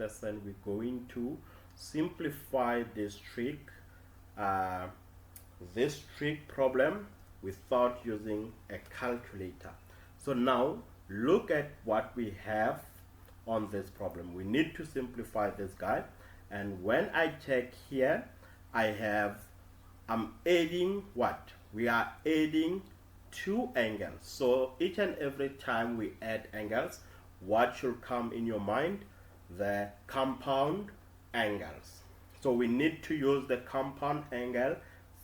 lesson we're going to simplify this trig problem without using a calculator. So now look at what we have on this problem. We need to simplify this guy, and when I check here, I'm adding what? We are adding two angles. So each and every time we add angles, what should come in your mind? The compound angles. So we need to use the compound angle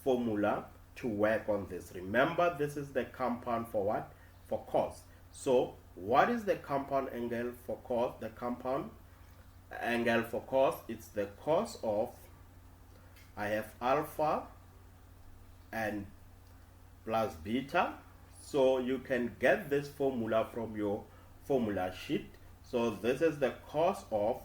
formula to work on this. Remember, this is the compound for what? For cos. So what is the compound angle for cos? The compound angle for cos, it's the cos of, I have alpha and plus beta. So you can get this formula from your formula sheet. So this is the cos of,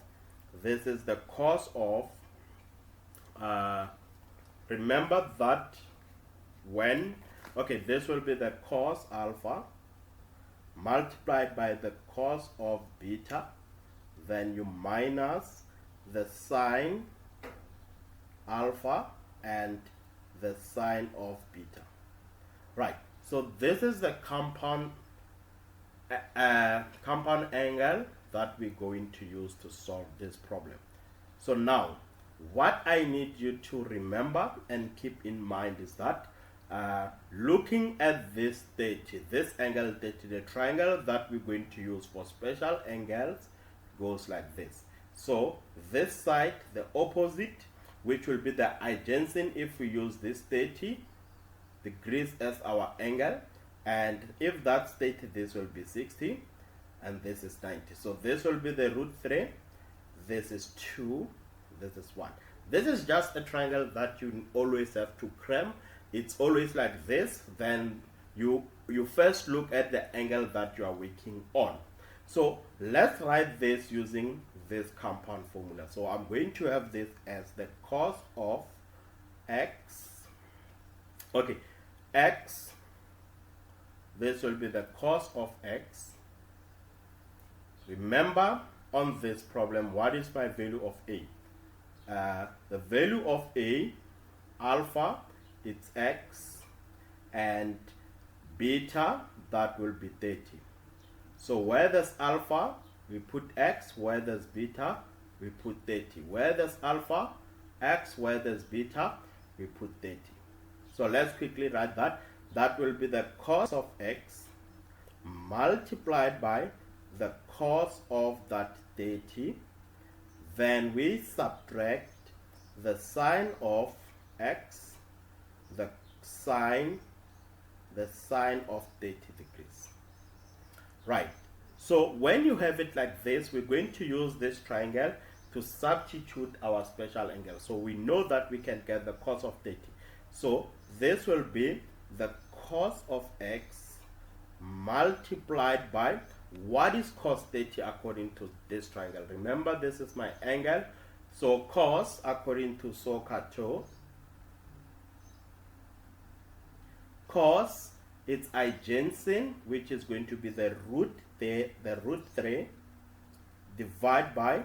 remember that when, okay, this will be the cos alpha multiplied by the cos of beta, then you minus the sine alpha and the sine of beta. Right, so this is the compound angle that we're going to use to solve this problem. So now what I need you to remember and keep in mind is that looking at this 30, this angle 30, the triangle that we're going to use for special angles goes like this. So this side, the opposite, which will be the adjacent if we use this 30 degrees as our angle, and if that's 30, this will be 60, and this is 90. So this will be the root 3, this is 2, this is 1. This is just a triangle that you always have to cram. It's always like this. Then you first look at the angle that you are working on. So let's write this using this compound formula. So I'm going to have this as the cos of x. Okay, x, this will be the cos of x. Remember, on this problem, what is my value of a? The value of a, alpha, it's x, and beta, that will be 30. So where there's alpha, we put x. Where there's beta, we put 30. Where there's alpha, x. Where there's beta, we put 30. So let's quickly write that. That will be the cos of x multiplied by the cos of that 30. Then we subtract the sine of x, the sine of 30 degrees. Right. So when you have it like this, we're going to use this triangle to substitute our special angle. So we know that we can get the cos of 30. So this will be the cos of x multiplied by, what is cos 30 according to this triangle? Remember, this is my angle. So cos, according to SOHCAHTOA, cos, it's adjacent, which is going to be the root 3 divided by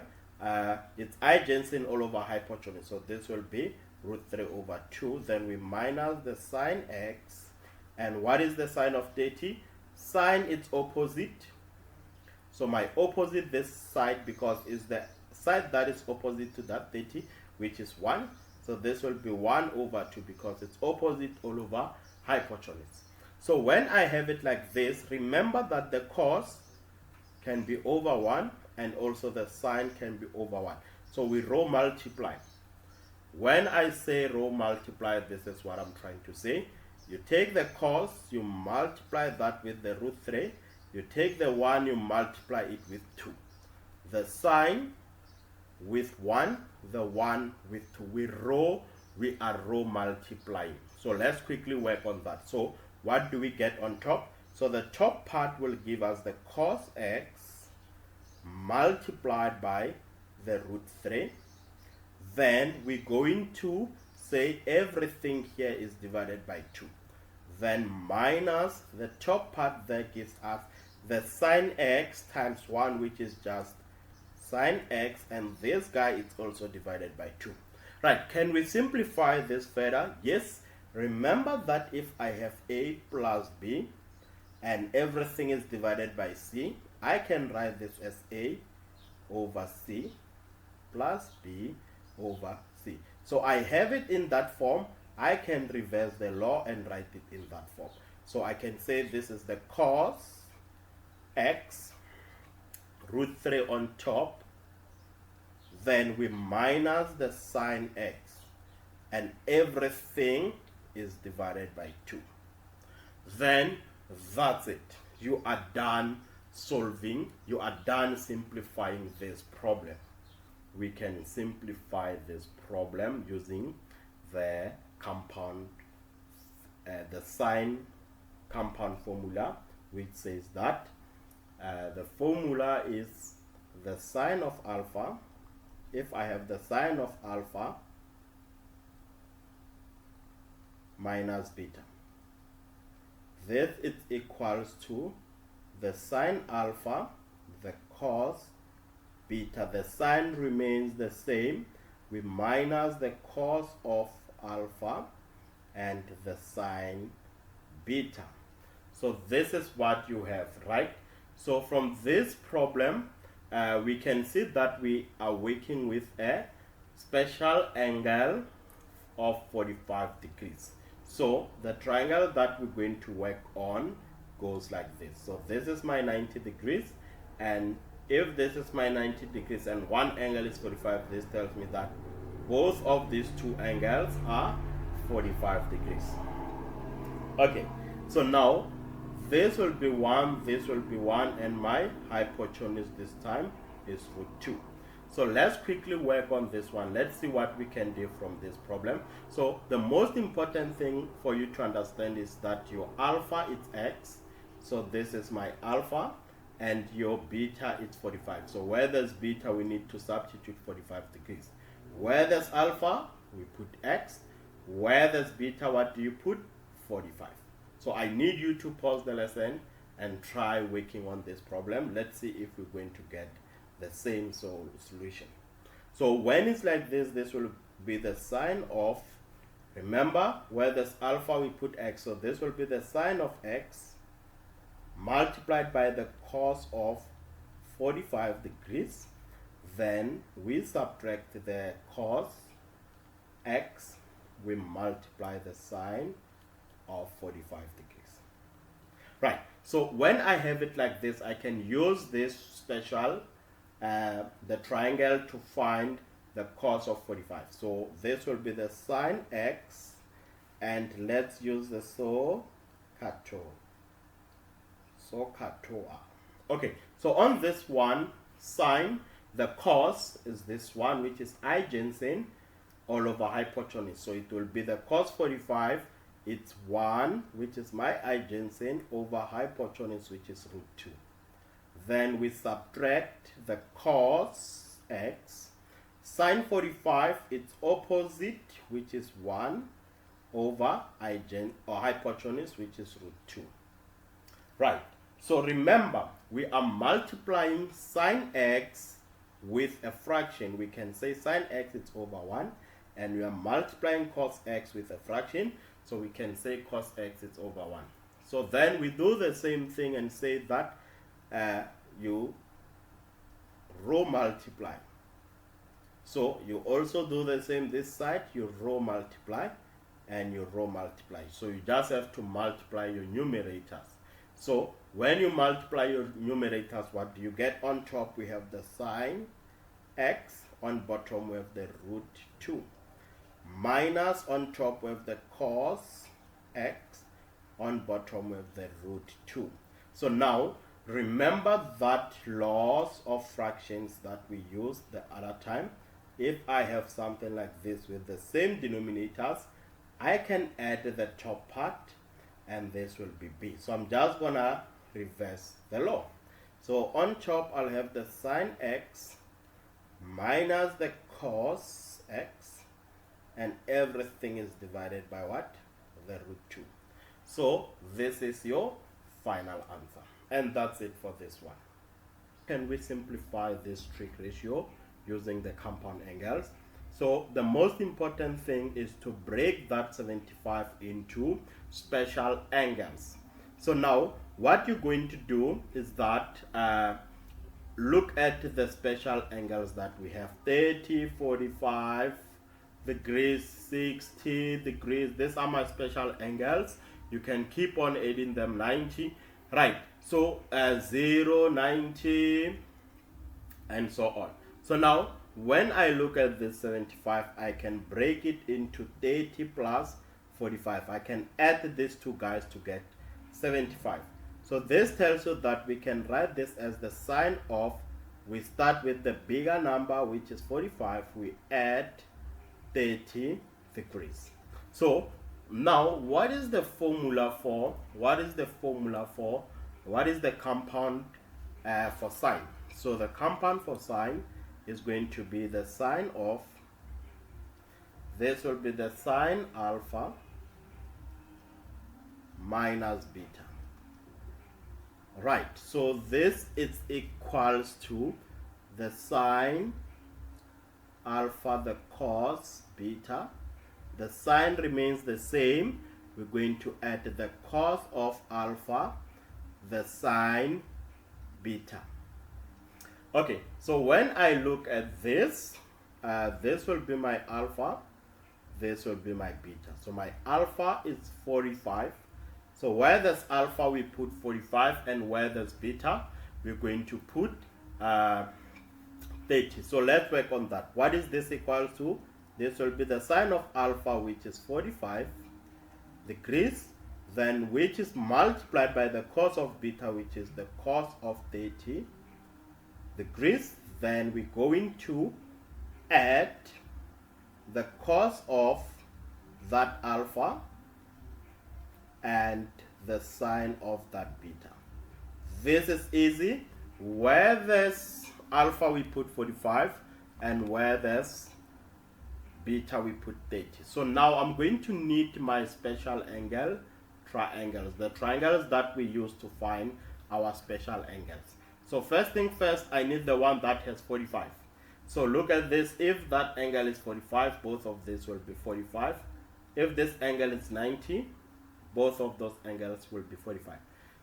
it's adjacent all over hypotenuse. So this will be root 3 over 2. Then we minus the sine x. And what is the sine of 30? Sine, its opposite. So my opposite, this side, because is the side that is opposite to that 30, which is 1. So this will be 1 over 2 because it's opposite all over hypotenuse. So when I have it like this, remember that the cos can be over 1 and also the sine can be over 1. So we row multiply. When I say row multiply, this is what I'm trying to say. You take the cos, you multiply that with the root 3. You take the 1, you multiply it with 2. The sine with 1, the 1 with 2. We are row multiplying. So let's quickly work on that. So what do we get on top? So the top part will give us the cos x multiplied by the root 3. Then we're going to say everything here is divided by 2. Then minus the top part that gives us the sine x times 1, which is just sine x, and this guy is also divided by 2. Right, can we simplify this further? Yes. Remember that if I have a plus b and everything is divided by c, I can write this as a over c plus b over c. So I have it in that form. I can reverse the law and write it in that form. So I can say this is the cos x root 3 on top, then we minus the sine x, and everything is divided by 2. Then that's it. You are done solving, you are done simplifying this problem. We can simplify this problem using the compound, the sine compound formula, which says that the formula is the sine of alpha. If I have the sine of alpha minus beta, this is equals to the sine alpha, the cos beta. The sine remains the same. We minus the cos of alpha and the sine beta. So this is what you have, right? So from this problem, we can see that we are working with a special angle of 45 degrees. So the triangle that we're going to work on goes like this. So this is my 90 degrees, and if this is my 90 degrees and one angle is 45, this tells me that both of these two angles are 45 degrees. Okay, so now this will be 1, this will be 1, and my hypotenuse this time is root 2. So let's quickly work on this one. Let's see what we can do from this problem. So the most important thing for you to understand is that your alpha is x. So this is my alpha, and your beta is 45. So where there's beta, we need to substitute 45 degrees. Where there's alpha, we put x. Where there's beta, what do you put? 45. So I need you to pause the lesson and try working on this problem. Let's see if we're going to get the same solution. So when it's like this, this will be the sine of, remember, where there's alpha, we put x. So this will be the sine of x multiplied by the cos of 45 degrees. Then we subtract the cos x, we multiply the sine of 45 degrees. Right, so when I have it like this, I can use this special, the triangle, to find the cos of 45. So this will be the sine x, and let's use the SOHCAHTOA. Okay, so on this one, sine, the cos is this one, which is adjacent all over hypotenuse. So it will be the cos 45, it's 1, which is my adjacent, over hypotenuse, which is root 2. Then we subtract the cos x. Sine 45, its opposite, which is 1, over hypotenuse, which is root 2. Right, so remember, we are multiplying sine x with a fraction. We can say sine x is over 1, and we are multiplying cos x with a fraction, so we can say cos x is over 1. So then we do the same thing and say that you row multiply. So you also do the same this side, you row multiply and you row multiply. So you just have to multiply your numerators. So when you multiply your numerators, what do you get? On top we have the sine x, on bottom we have the root 2. Minus on top we have the cos x, on bottom we have the root 2. So now remember that laws of fractions that we used the other time. If I have something like this with the same denominators, I can add the top part, and this will be b. So I'm just gonna reverse the law. So on top I'll have the sine x minus the cos x, and everything is divided by what? The root 2. So this is your final answer, and that's it for this one. can we simplify this trig ratio using the compound angles? So the most important thing is to break that 75 into special angles. So now what you're going to do is that look at the special angles that we have: 30, 45 degrees, 60 degrees. These are my special angles. You can keep on adding them. 90, right? So 0, 90, and so on. So now when I look at this 75, I can break it into 30 plus 45. I can add these two guys to get 75. So this tells you that we can write this as the sine of, we start with the bigger number, which is 45, we add 30 degrees. So now what is the formula for, what is the compound for sine? So the compound for sine is going to be the sine of, this will be the sine alpha minus beta. Right, so this is equals to the sine alpha, the cos beta. The sine remains the same. We're going to add the cos of alpha, the sine beta. Okay, so when I look at this, this will be my alpha, this will be my beta. So my alpha is 45. So where there's alpha, we put 45, and where there's beta, we're going to put 30. So let's work on that. What is this equal to? This will be the sine of alpha, which is 45 degrees, then which is multiplied by the cos of beta, which is the cos of 30 degrees. Then we're going to add the cos of that alpha and the sine of that beta. This is easy. Where there's alpha, we put 45, and where there's beta, we put 30. So now I'm going to need my special angle triangles, the triangles that we use to find our special angles. So first thing first, I need the one that has 45. So look at this. If that angle is 45, both of these will be 45. If this angle is 90, both of those angles will be 45.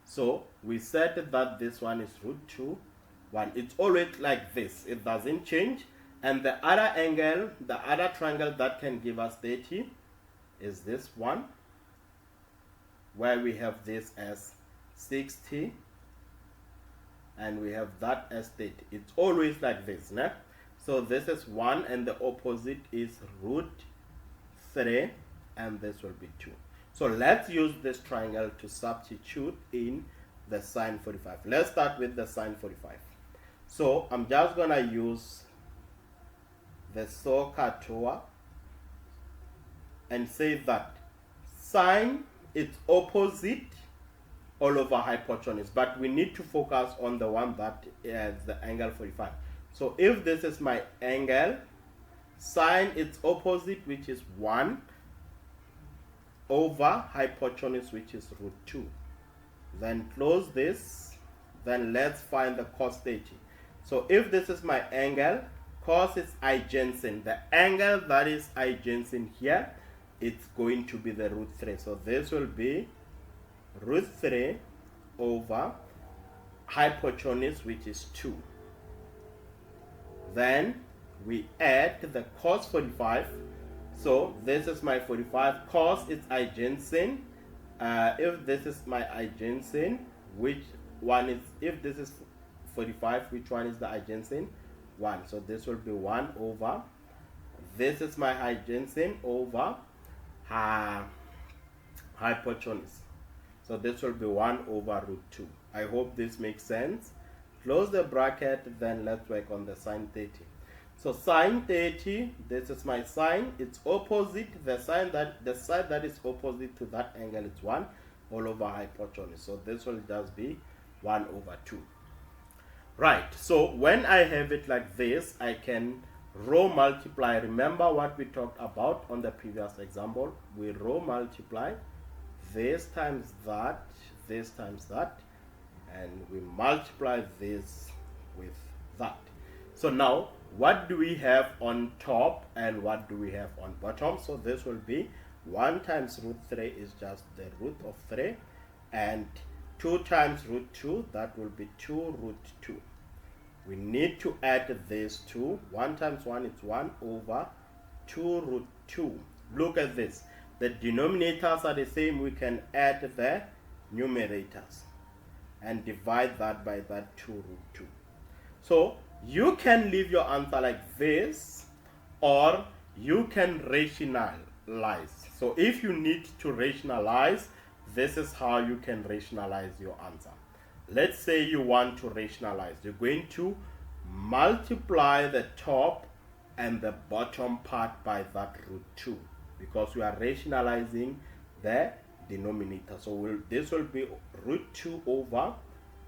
So we said that this one is root 2, 1. It's always like this. It doesn't change. And the other angle, the other triangle that can give us 30 is this one, where we have this as 60 and we have that as 30. It's always like this, né? So this is 1 and the opposite is root 3 and this will be 2. So let's use this triangle to substitute in the sine 45. Let's start with the sine 45. So I'm just gonna use the SOHCAHTOA and say that sine is opposite all over hypotenuse, but we need to focus on the one that is the angle 45. So if this is my angle, sine its opposite, which is 1 over hypotenuse, which is root 2. Then close this. Then let's find the cos 30. So if this is my angle, cos is adjacent. The angle that is adjacent here, it's going to be the root 3. So this will be root 3 over hypotenuse, which is 2. Then we add the cos 45. So this is my 45. Cos is adjacent. If this is my adjacent, which one is, if this is 45, which one is the adjacent? 1. So this will be 1 over, this is my adjacent over hypotenuse. So this will be 1 over root 2. I hope this makes sense. Close the bracket, then let's work on the sine 30. So sine 30, this is my sine, it's opposite, the side that is opposite to that angle is 1 all over hypotenuse. So this will just be 1 over 2. Right, so when I have it like this, I can row multiply. Remember what we talked about on the previous example? We row multiply this times that, and we multiply this with that. So now, what do we have on top and what do we have on bottom? So this will be 1 times root 3 is just the root of 3, and 2 times root 2, that will be 2 root 2. We need to add these two. 1 times 1 is 1 over 2 root 2. Look at this. The denominators are the same. We can add the numerators and divide that by that 2 root 2. So you can leave your answer like this, or you can rationalize. So if you need to rationalize, this is how you can rationalize your answer. Let's say you want to rationalize. You're going to multiply the top and the bottom part by that root 2, because we are rationalizing the denominator. So this will be root 2 over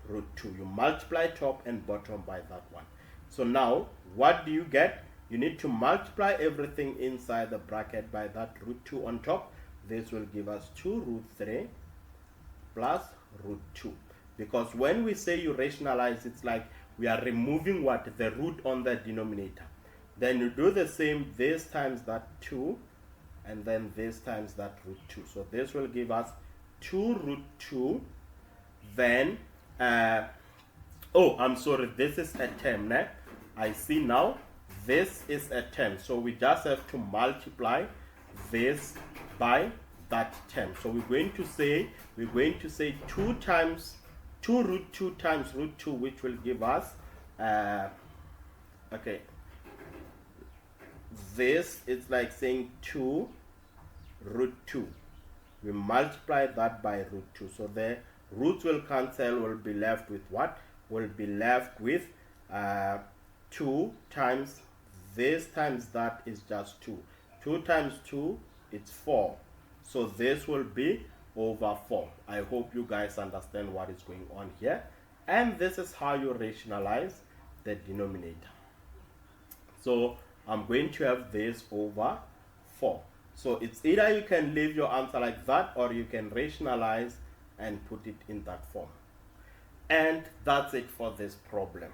root 2. You multiply top and bottom by that one. So now, what do you get? You need to multiply everything inside the bracket by that root 2 on top. This will give us 2 root 3 plus root 2. Because when we say you rationalize, it's like we are removing what? The root on the denominator. Then you do the same, this times that 2, and then this times that root 2. So this will give us 2 root 2. Then, oh, I'm sorry, this is a term. Né? I see now, this is a term. So we just have to multiply this by that term. So we're going to say 2 times 2 root 2 times root 2, which will give us, okay, this is like saying 2 root 2. We multiply that by root 2. So the roots will cancel, will be left with what? Will be left with 2 times this times that is just 2. 2 times 2, it's 4. So this will be over 4. I hope you guys understand what is going on here. And this is how you rationalize the denominator. So I'm going to have this over 4. So it's either you can leave your answer like that, or you can rationalize and put it in that form. And that's it for this problem.